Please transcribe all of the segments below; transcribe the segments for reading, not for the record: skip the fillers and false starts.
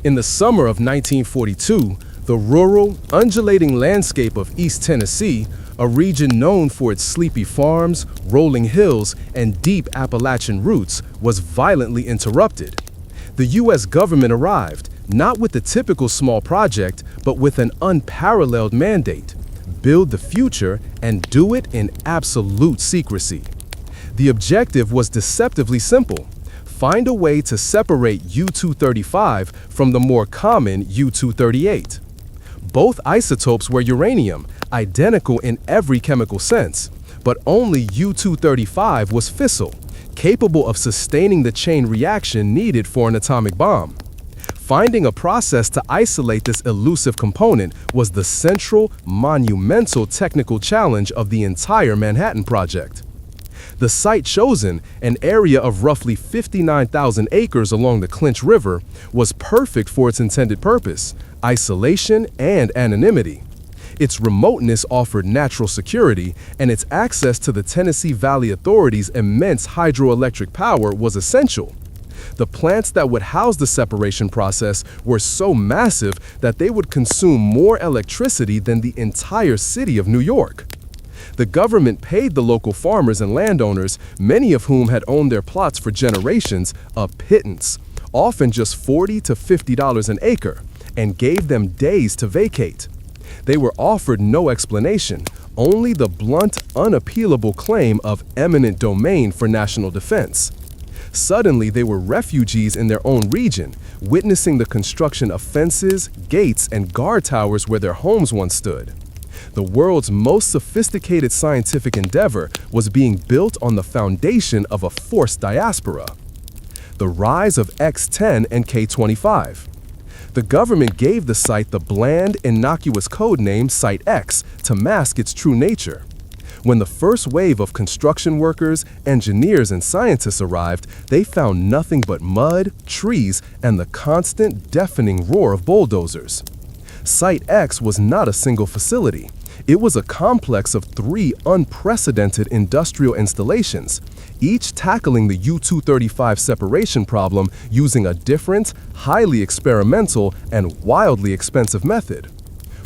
In the summer of 1942, the rural, undulating landscape of East Tennessee, a region known for its sleepy farms, rolling hills, and deep Appalachian roots, was violently interrupted. The U.S. government arrived, not with the typical small project, but with an unparalleled mandate: build the future and do it in absolute secrecy. The objective was deceptively simple: find a way to separate U-235 from the more common U-238. Both isotopes were uranium, identical in every chemical sense, but only U-235 was fissile, capable of sustaining the chain reaction needed for an atomic bomb. Finding a process to isolate this elusive component was the central, monumental technical challenge of the entire Manhattan Project. The site chosen, an area of roughly 59,000 acres along the Clinch River, was perfect for its intended purpose: isolation and anonymity. Its remoteness offered natural security, and its access to the Tennessee Valley Authority's immense hydroelectric power was essential. The plants that would house the separation process were so massive that they would consume more electricity than the entire city of New York. The government paid the local farmers and landowners, many of whom had owned their plots for generations, a pittance, often just $40 to $50 an acre, and gave them days to vacate. They were offered no explanation, only the blunt, unappealable claim of eminent domain for national defense. Suddenly, they were refugees in their own region, witnessing the construction of fences, gates, and guard towers where their homes once stood. The world's most sophisticated scientific endeavor was being built on the foundation of a forced diaspora. The rise of X-10 and K-25. The government gave the site the bland, innocuous code name Site X to mask its true nature. When the first wave of construction workers, engineers, and scientists arrived, they found nothing but mud, trees, and the constant, deafening roar of bulldozers. Site X was not a single facility. It was a complex of 3 unprecedented industrial installations, each tackling the U-235 separation problem using a different, highly experimental, and wildly expensive method.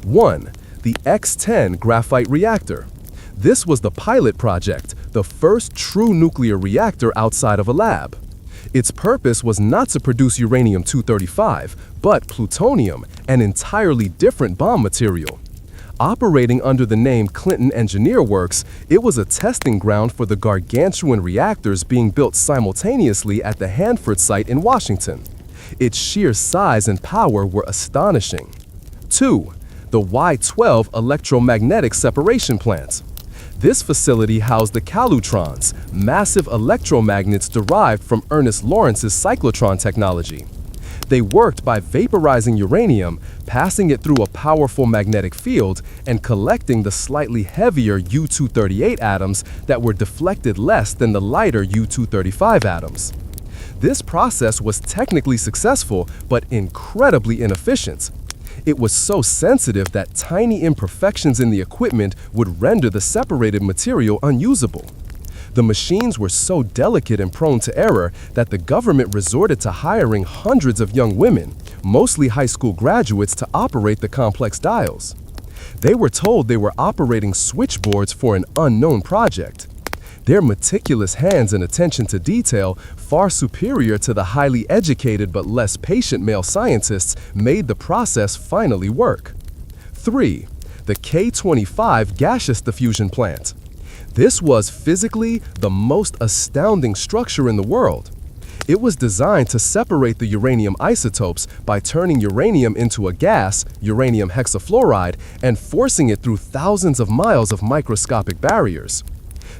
1. The X-10 graphite reactor. This was the pilot project, the first true nuclear reactor outside of a lab. Its purpose was not to produce uranium-235, but plutonium, an entirely different bomb material. Operating under the name Clinton Engineer Works, it was a testing ground for the gargantuan reactors being built simultaneously at the Hanford site in Washington. Its sheer size and power were astonishing. 2. The Y-12 electromagnetic separation plant. This facility housed the calutrons, massive electromagnets derived from Ernest Lawrence's cyclotron technology. They worked by vaporizing uranium, passing it through a powerful magnetic field, and collecting the slightly heavier U-238 atoms that were deflected less than the lighter U-235 atoms. This process was technically successful, but incredibly inefficient. It was so sensitive that tiny imperfections in the equipment would render the separated material unusable. The machines were so delicate and prone to error that the government resorted to hiring hundreds of young women, mostly high school graduates, to operate the complex dials. They were told they were operating switchboards for an unknown project. Their meticulous hands and attention to detail, far superior to the highly educated but less patient male scientists, made the process finally work. 3. The K-25 gaseous diffusion plant. This was physically the most astounding structure in the world. It was designed to separate the uranium isotopes by turning uranium into a gas, uranium hexafluoride, and forcing it through thousands of miles of microscopic barriers.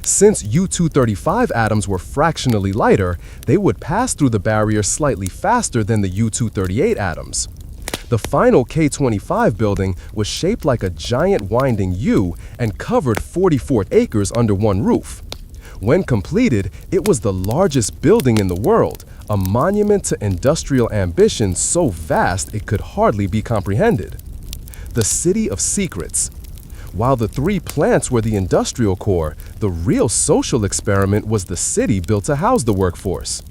Since U-235 atoms were fractionally lighter, they would pass through the barrier slightly faster than the U-238 atoms. The final K-25 building was shaped like a giant winding U and covered 44 acres under one roof. When completed, it was the largest building in the world, a monument to industrial ambition so vast it could hardly be comprehended. The City of Secrets. While the 3 plants were the industrial core, the real social experiment was the city built to house the workforce.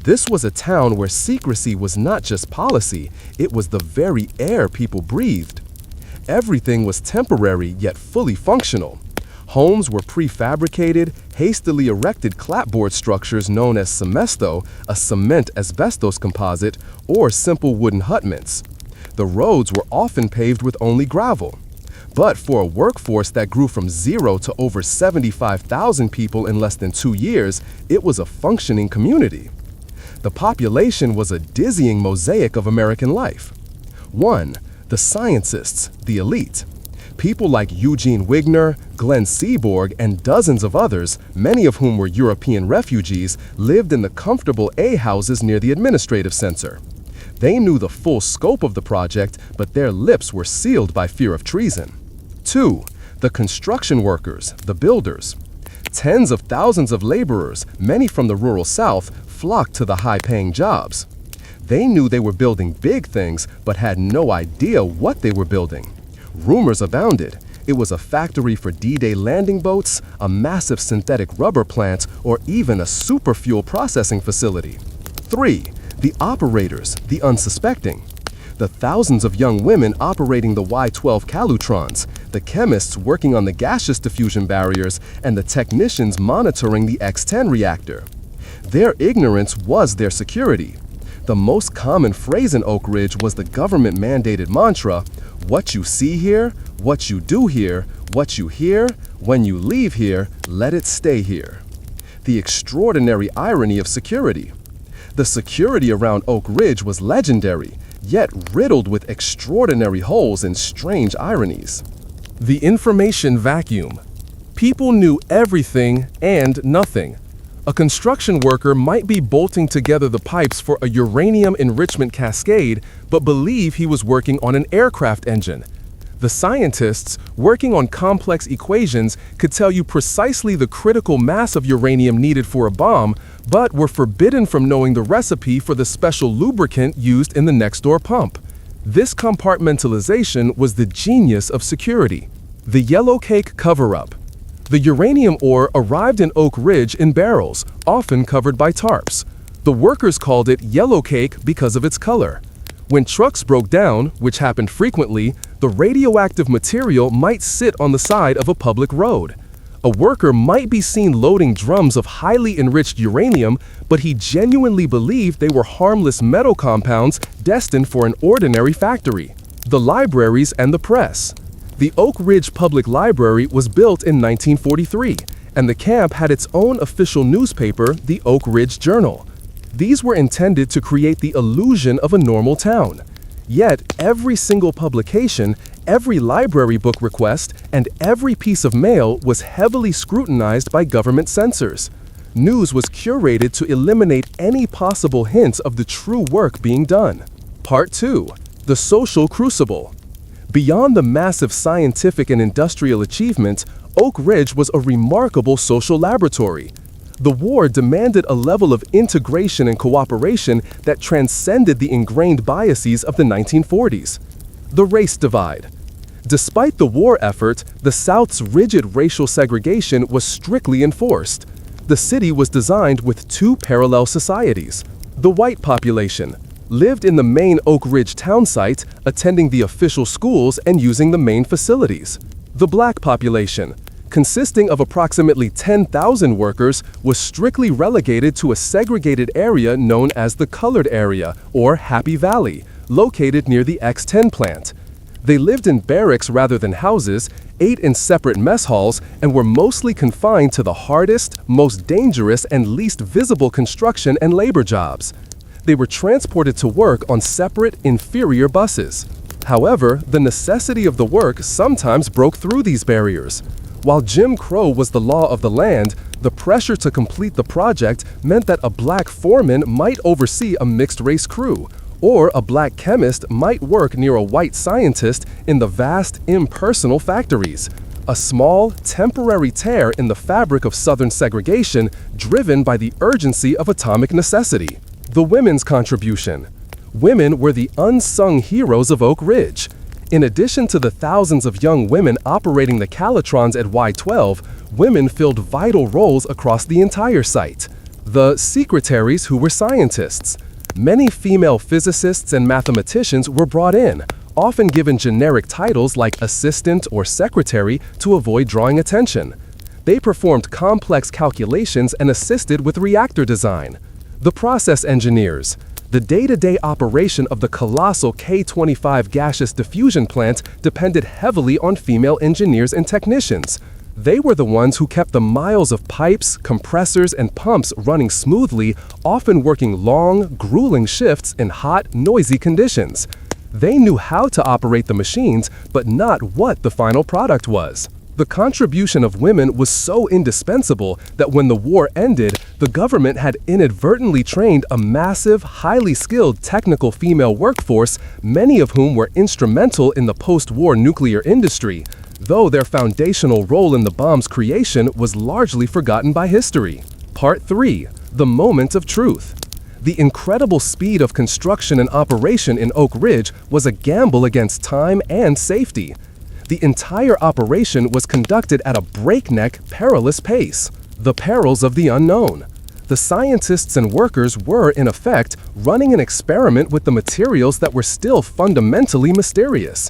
This was a town where secrecy was not just policy, it was the very air people breathed. Everything was temporary yet fully functional. Homes were prefabricated, hastily erected clapboard structures known as cemesto, a cement asbestos composite, or simple wooden hutments. The roads were often paved with only gravel. But for a workforce that grew from 0 to over 75,000 people in less than 2 years, it was a functioning community. The population was a dizzying mosaic of American life. 1. The scientists, the elite. People like Eugene Wigner, Glenn Seaborg, and dozens of others, many of whom were European refugees, lived in the comfortable A houses near the administrative center. They knew the full scope of the project, but their lips were sealed by fear of treason. 2. The construction workers, the builders. Tens of thousands of laborers, many from the rural South, flocked to the high-paying jobs. They knew they were building big things, but had no idea what they were building. Rumors abounded. It was a factory for D-Day landing boats, a massive synthetic rubber plant, or even a superfuel processing facility. 3. The operators, the unsuspecting. The thousands of young women operating the Y-12 calutrons, the chemists working on the gaseous diffusion barriers, and the technicians monitoring the X-10 reactor. Their ignorance was their security. The most common phrase in Oak Ridge was the government-mandated mantra, "What you see here, what you do here, what you hear, when you leave here, let it stay here." The extraordinary irony of security. The security around Oak Ridge was legendary, yet riddled with extraordinary holes and strange ironies. The information vacuum. People knew everything and nothing. A construction worker might be bolting together the pipes for a uranium enrichment cascade, but believe he was working on an aircraft engine. The scientists, working on complex equations, could tell you precisely the critical mass of uranium needed for a bomb, but were forbidden from knowing the recipe for the special lubricant used in the next-door pump. This compartmentalization was the genius of security. The yellow cake cover-up. The uranium ore arrived in Oak Ridge in barrels, often covered by tarps. The workers called it yellow cake because of its color. When trucks broke down, which happened frequently, the radioactive material might sit on the side of a public road. A worker might be seen loading drums of highly enriched uranium, but he genuinely believed they were harmless metal compounds destined for an ordinary factory. The libraries and the press. The Oak Ridge Public Library was built in 1943, and the camp had its own official newspaper, the Oak Ridge Journal. These were intended to create the illusion of a normal town. Yet, every single publication, every library book request, and every piece of mail was heavily scrutinized by government censors. News was curated to eliminate any possible hints of the true work being done. Part 2. The Social Crucible. Beyond the massive scientific and industrial achievements, Oak Ridge was a remarkable social laboratory. The war demanded a level of integration and cooperation that transcended the ingrained biases of the 1940s. The race divide. Despite the war effort, the South's rigid racial segregation was strictly enforced. The city was designed with two parallel societies. The white population lived in the main Oak Ridge town site, attending the official schools and using the main facilities. The black population, consisting of approximately 10,000 workers, was strictly relegated to a segregated area known as the Colored Area, or Happy Valley, located near the X-10 plant. They lived in barracks rather than houses, ate in separate mess halls, and were mostly confined to the hardest, most dangerous, and least visible construction and labor jobs. They were transported to work on separate, inferior buses. However, the necessity of the work sometimes broke through these barriers. While Jim Crow was the law of the land, the pressure to complete the project meant that a black foreman might oversee a mixed-race crew, or a black chemist might work near a white scientist in the vast, impersonal factories. A small, temporary tear in the fabric of Southern segregation driven by the urgency of atomic necessity. The women's contribution. Women were the unsung heroes of Oak Ridge. In addition to the thousands of young women operating the calatrons at Y-12, women filled vital roles across the entire site. The secretaries who were scientists. Many female physicists and mathematicians were brought in, often given generic titles like assistant or secretary to avoid drawing attention. They performed complex calculations and assisted with reactor design. The process engineers. The day-to-day operation of the colossal K-25 gaseous diffusion plant depended heavily on female engineers and technicians. They were the ones who kept the miles of pipes, compressors, and pumps running smoothly, often working long, grueling shifts in hot, noisy conditions. They knew how to operate the machines, but not what the final product was. The contribution of women was so indispensable that when the war ended, the government had inadvertently trained a massive, highly skilled technical female workforce, many of whom were instrumental in the post-war nuclear industry, though their foundational role in the bomb's creation was largely forgotten by history. Part 3. The Moment of Truth. The incredible speed of construction and operation in Oak Ridge was a gamble against time and safety. The entire operation was conducted at a breakneck, perilous pace. The perils of the unknown. The scientists and workers were, in effect, running an experiment with the materials that were still fundamentally mysterious.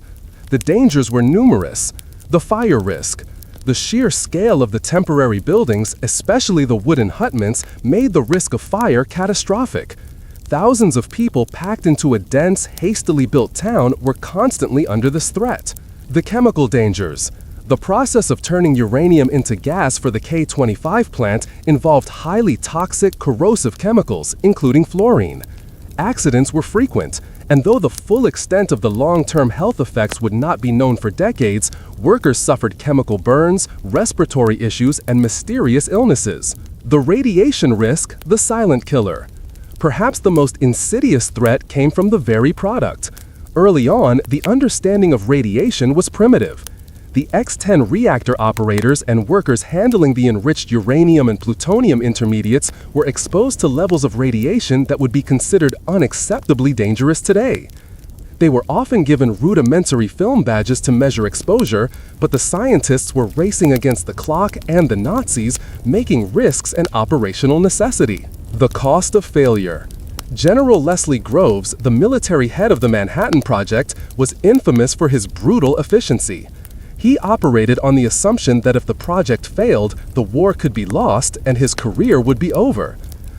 The dangers were numerous. The fire risk. The sheer scale of the temporary buildings, especially the wooden hutments, made the risk of fire catastrophic. Thousands of people packed into a dense, hastily built town were constantly under this threat. The chemical dangers. The process of turning uranium into gas for the K-25 plant involved highly toxic, corrosive chemicals, including fluorine. Accidents were frequent, and though the full extent of the long-term health effects would not be known for decades, workers suffered chemical burns, respiratory issues, and mysterious illnesses. The radiation risk, the silent killer. Perhaps the most insidious threat came from the very product. Early on, the understanding of radiation was primitive. The X-10 reactor operators and workers handling the enriched uranium and plutonium intermediates were exposed to levels of radiation that would be considered unacceptably dangerous today. They were often given rudimentary film badges to measure exposure, but the scientists were racing against the clock and the Nazis, making risks an operational necessity. The cost of failure. General Leslie Groves, the military head of the Manhattan Project, was infamous for his brutal efficiency. He operated on the assumption that if the project failed, the war could be lost and his career would be over.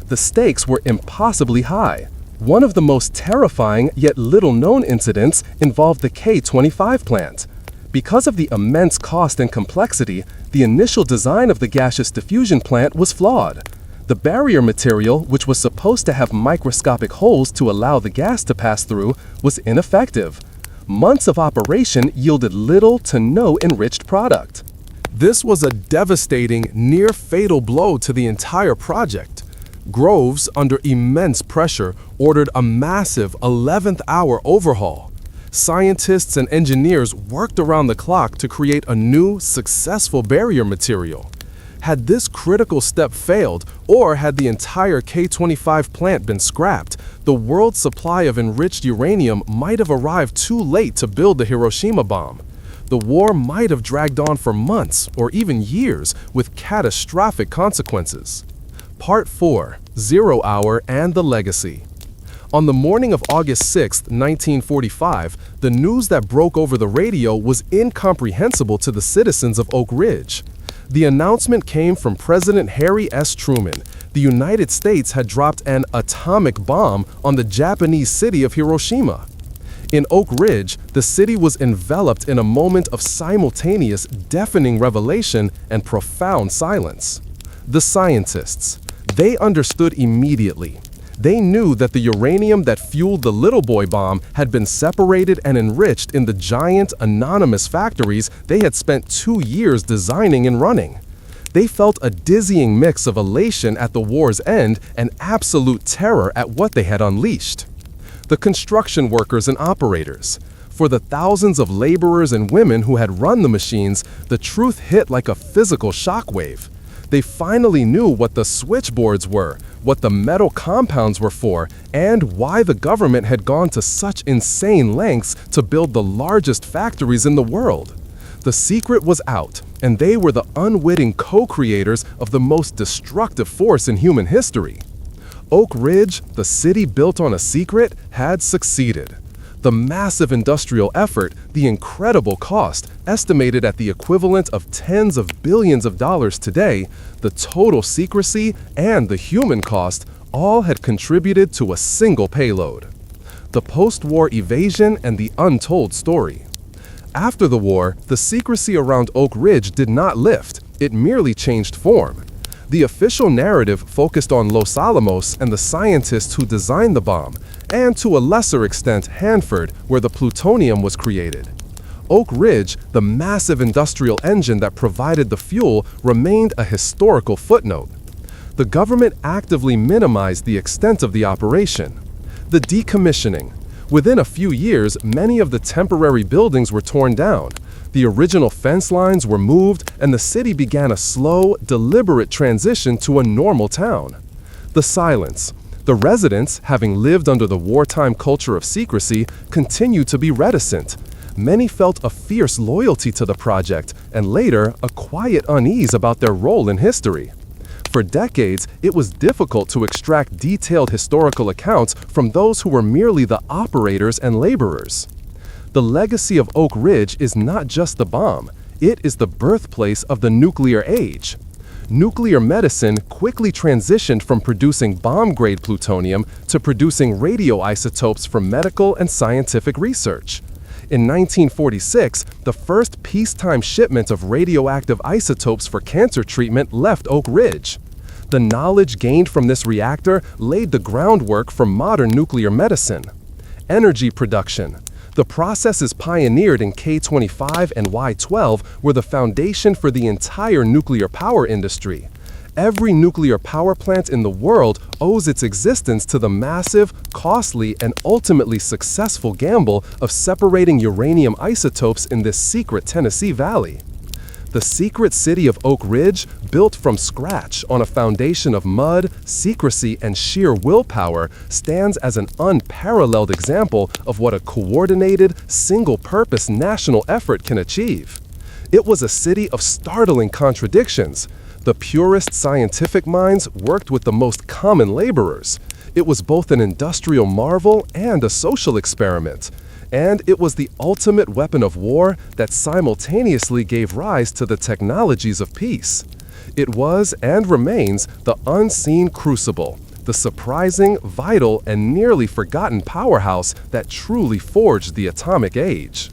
The stakes were impossibly high. One of the most terrifying yet little-known incidents involved the K-25 plant. Because of the immense cost and complexity, the initial design of the gaseous diffusion plant was flawed. The barrier material, which was supposed to have microscopic holes to allow the gas to pass through, was ineffective. Months of operation yielded little to no enriched product. This was a devastating, near-fatal blow to the entire project. Groves, under immense pressure, ordered a massive 11th-hour overhaul. Scientists and engineers worked around the clock to create a new, successful barrier material. Had this critical step failed, or had the entire K-25 plant been scrapped, the world's supply of enriched uranium might have arrived too late to build the Hiroshima bomb. The war might have dragged on for months or even years with catastrophic consequences. Part 4. 0 Hour and the Legacy. On the morning of August 6, 1945, the news that broke over the radio was incomprehensible to the citizens of Oak Ridge. The announcement came from President Harry S. Truman. The United States had dropped an atomic bomb on the Japanese city of Hiroshima. In Oak Ridge, the city was enveloped in a moment of simultaneous, deafening revelation and profound silence. The scientists. They understood immediately. They knew that the uranium that fueled the Little Boy bomb had been separated and enriched in the giant, anonymous factories they had spent 2 years designing and running. They felt a dizzying mix of elation at the war's end and absolute terror at what they had unleashed. The construction workers and operators. For the thousands of laborers and women who had run the machines, the truth hit like a physical shockwave. They finally knew what the switchboards were, what the metal compounds were for, and why the government had gone to such insane lengths to build the largest factories in the world. The secret was out, and they were the unwitting co-creators of the most destructive force in human history. Oak Ridge, the city built on a secret, had succeeded. The massive industrial effort, the incredible cost, estimated at the equivalent of tens of billions of dollars today, the total secrecy, and the human cost all had contributed to a single payload. The post-war evasion and the untold story. After the war, the secrecy around Oak Ridge did not lift, it merely changed form. The official narrative focused on Los Alamos and the scientists who designed the bomb, and to a lesser extent Hanford, where the plutonium was created. Oak Ridge, the massive industrial engine that provided the fuel, remained a historical footnote. The government actively minimized the extent of the operation. The decommissioning. Within a few years, many of the temporary buildings were torn down. The original fence lines were moved, and the city began a slow, deliberate transition to a normal town. The silence. The residents, having lived under the wartime culture of secrecy, continued to be reticent. Many felt a fierce loyalty to the project, and later, a quiet unease about their role in history. For decades, it was difficult to extract detailed historical accounts from those who were merely the operators and laborers. The legacy of Oak Ridge is not just the bomb, it is the birthplace of the nuclear age. Nuclear medicine quickly transitioned from producing bomb-grade plutonium to producing radioisotopes for medical and scientific research. In 1946, the first peacetime shipment of radioactive isotopes for cancer treatment left Oak Ridge. The knowledge gained from this reactor laid the groundwork for modern nuclear medicine. Energy production. The processes pioneered in K-25 and Y-12 were the foundation for the entire nuclear power industry. Every nuclear power plant in the world owes its existence to the massive, costly, and ultimately successful gamble of separating uranium isotopes in this secret Tennessee valley. The secret city of Oak Ridge, built from scratch on a foundation of mud, secrecy, and sheer willpower, stands as an unparalleled example of what a coordinated, single-purpose national effort can achieve. It was a city of startling contradictions. The purest scientific minds worked with the most common laborers. It was both an industrial marvel and a social experiment. And it was the ultimate weapon of war that simultaneously gave rise to the technologies of peace. It was and remains the unseen crucible, the surprising, vital, and nearly forgotten powerhouse that truly forged the atomic age.